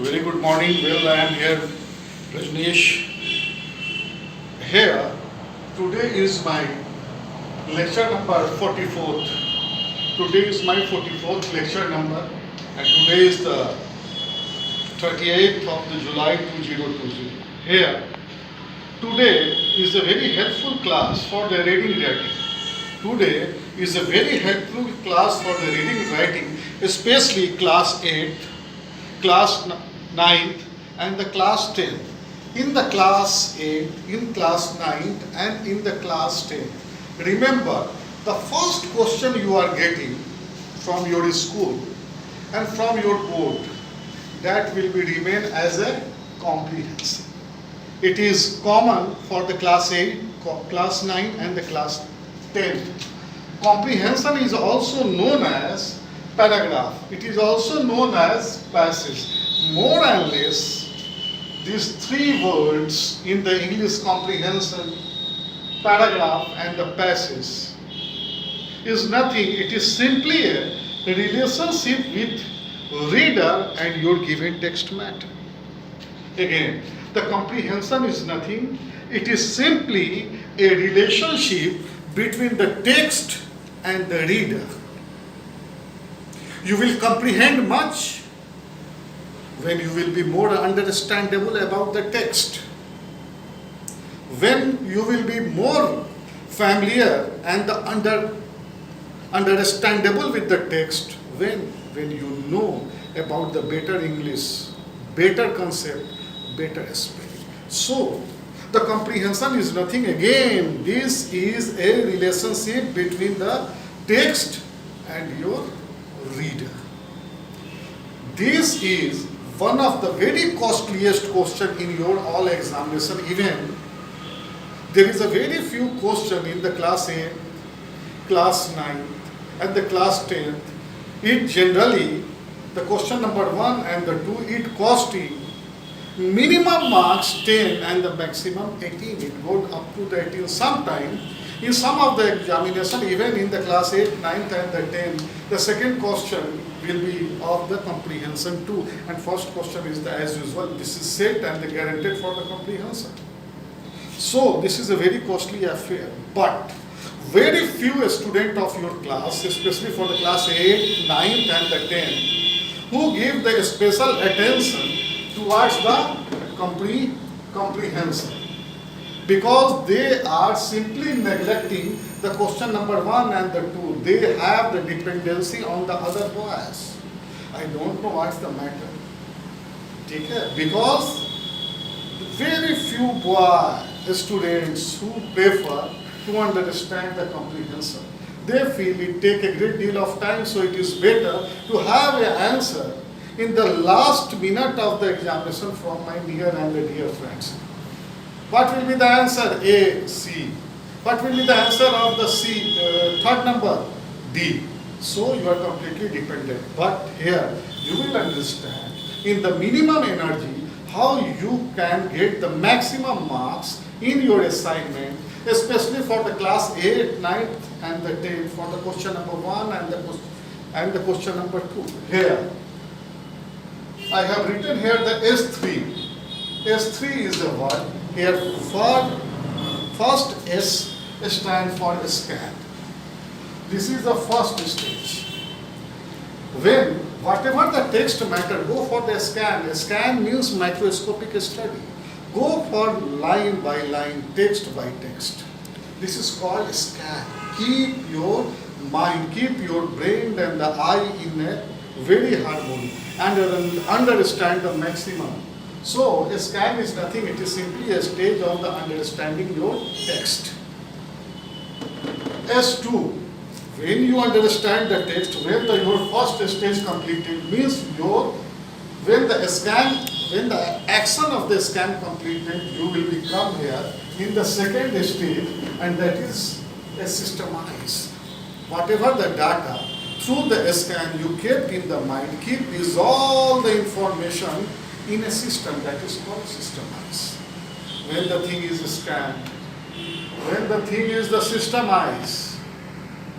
Very good morning. Well, I am here, Rajneesh. Here, today is my lecture number 44th. Today is my 44th lecture number, and today is the 38th of the July 2020. Here, today is a very helpful class for the reading writing. Today is a very helpful class for the reading writing, especially class 8th, class 9th, and the class 10th. In the class 8th, in class 9th, and in the class 10th. Remember, the first question you are getting from your school and from your board, that will be remain as a comprehension. It is common for the class 8, class 9, and the class 10. Comprehension is also known as paragraph. It is also known as passage. More and less, these three words in the English comprehension, paragraph and the passage, is nothing. It is simply a relationship with reader and your given text matter. Again, the comprehension is nothing. It is simply a relationship between the text and the reader. You will comprehend much when you will be more understandable about the text. When you will be more familiar and understandable with the text, when you know about the better English, better concept, better spelling. So, the comprehension is nothing again. This is a relationship between the text and your reader. This is one of the very costliest question in your all examination. Even there is a very few question in the class 8, class 9, and the class 10th. It generally, the question number 1 and the 2, it costing minimum marks 10 and the maximum 18. It goes up to the 18 sometime. In some of the examination, even in the class 8, 9th and the 10th, the second question will be of the comprehension too. And first question is the, as usual, this is set and guaranteed for the comprehension. So this is a very costly affair. But very few students of your class, especially for the class 8, 9th and the 10th, who give the special attention towards the comprehension, because they are simply neglecting the question number 1 and the 2. They have the dependency on the other boys. I don't know what's the matter. Because very few students who prefer to understand the comprehension. They feel it take a great deal of time, so it is better to have an answer in the last minute of the examination from my near and dear friends. What will be the answer? A, C. What will be the answer of the C, third number? D. So you are completely dependent. But here you will understand in the minimum energy how you can get the maximum marks in your assignment, especially for the class 8, 9th and the 10th, for the question number 1 and the question number 2. Here I have written here the S3. S3 is the word. Here first S stand for scan. This is the first stage. When whatever the text matter, go for the scan. Scan means microscopic study. Go for line by line, text by text. This is called scan. Keep your mind, keep your brain and the eye in a very harmony and understand the maximum. So a scan is nothing, it is simply a stage of the understanding your text. S2, when you understand the text, when your first stage completed, means when the action of the scan completed, you will become here in the second stage, and that is a systemize. Whatever the data through the scan you kept in the mind, keep is all the information in a system, that is called systemize. When the thing is scanned, when the thing is the systemize,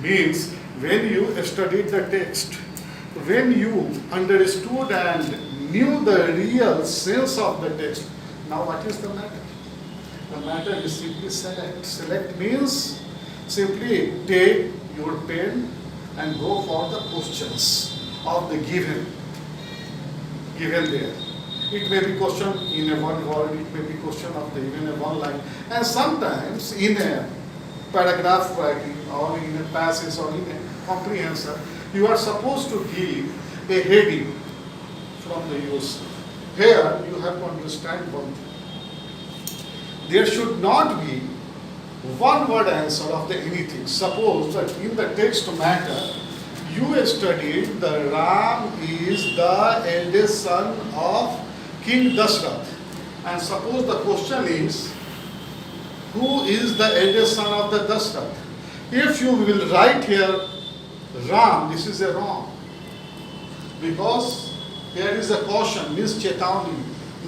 means when you studied the text, when you understood and knew the real sense of the text. Now what is the matter? The matter is simply select. Select means simply take your pen and go for the questions of the given there. It may be question in a one word, it may be question of the even a one line, and sometimes in a paragraph writing or in a passage or in a comprehension, you are supposed to give a heading from the yourself. Here you have to understand one thing. There should not be one word answer of the anything. Suppose that in the text matter you studied the Ram is the eldest son of King Dashrath, and suppose the question is who is the eldest son of the Dashrath? If you will write here Ram, this is a wrong, because here is a caution, means Chetawni,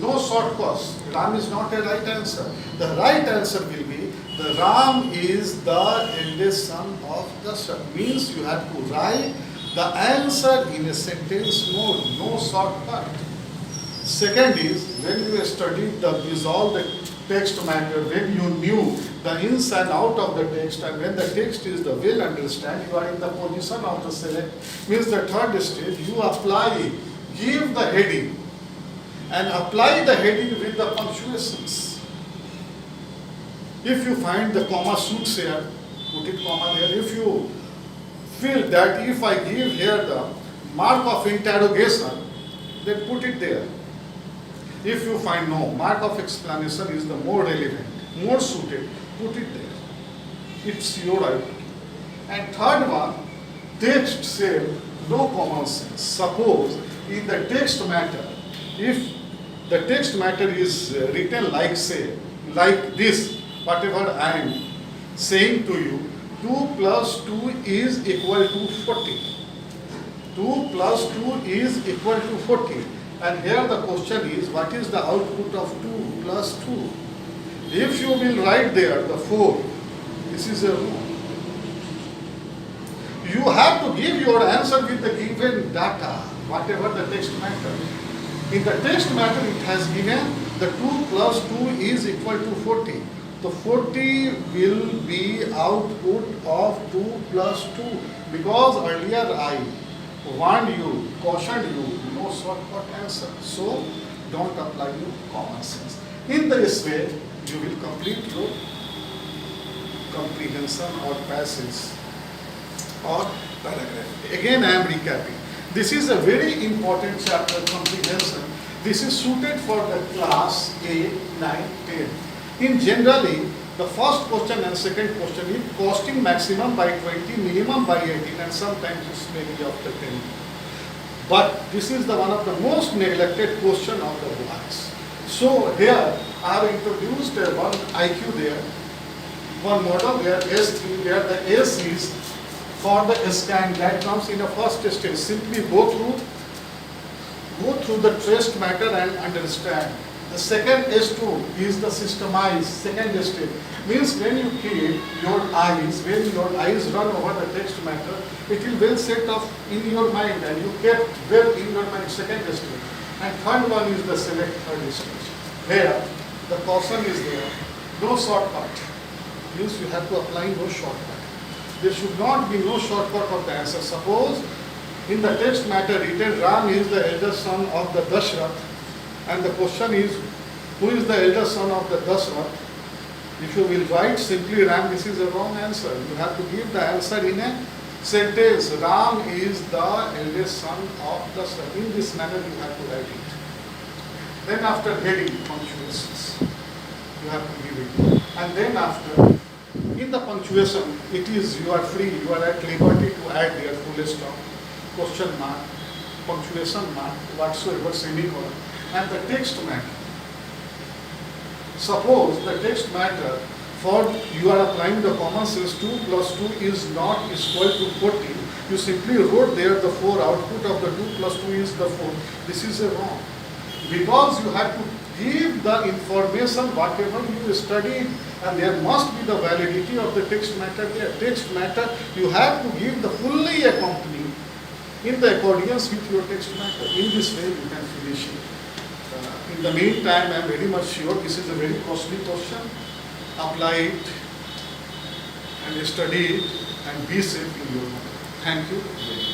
no shortcuts. Ram is not a right answer. The right answer will be the Ram is the eldest son of Dashrath. Means you have to write the answer in a sentence mode, no shortcut. Second is, when you studied the text matter, when you knew the ins and out of the text, and when the text is the well understand, you are in the position of the select. Means the third stage, you apply, give the heading, and apply the heading with the punctuations. If you find the comma suits here, put it comma there. If you feel that if I give here the mark of interrogation, then put it there. If you find no, mark of explanation is the more relevant, more suited, put it there. It's your idea. And third one, text say no common sense. Suppose in the text matter, if the text matter is written like say, like this, whatever I am saying to you, 2 plus 2 is equal to 40. 2 plus 2 is equal to 40. And here the question is, what is the output of 2 plus 2? If you will write there the 4, this is a rule. You have to give your answer with the given data, whatever the text matter. In the text matter it has given the 2 plus 2 is equal to 40. The 40 will be output of 2 plus 2, because earlier I warned you, cautioned you, no shortcut answer. So don't apply your common sense. In this way, you will complete your comprehension or passage or paragraph. Again, I am recapping. This is a very important chapter, comprehension. This is suited for the class 8, 9, 10. In generally, the first question and second question is costing maximum by 20, minimum by 18, and sometimes it's maybe after 10. But this is the one of the most neglected question of the blocks. So here I have introduced one IQ there, one model there, S3, where the S is for the scan that comes in the first stage. Simply go through the traced matter and understand. The second S2 is the systemized second stage. Means when you keep your eyes, when your eyes run over the text matter, it will well set off in your mind and you kept well in your mind second stage. And third one is the select third stage. Here, the caution is there, no shortcut. Means you have to apply no shortcut. There should not be no shortcut of the answer. Suppose in the text matter written, Ram is the eldest son of the Dashrath, and the question is, who is the eldest son of the Dashrath? If you will write simply Ram, this is a wrong answer. You have to give the answer in a sentence. Ram is the eldest son of Dashrath. In this manner you have to write it. Then after heading, punctuations, you have to give it. And then after, in the punctuation, it is, you are free, you are at liberty to add their full stop, question mark, punctuation mark, whatsoever, semicolon, and the text matter. Suppose the text matter, for you are applying the common sense, 2 plus 2 is not equal to 40. You simply wrote there the 4, output of the 2 plus 2 is the 4. This is a wrong. Because you have to give the information whatever you studied, and there must be the validity of the text matter there. Text matter, you have to give the fully accompanying in the accordance with your text matter. In this way you can finish it. In the meantime, I am very much sure this is a very costly question. Apply it and study it and be safe in your life. Thank you.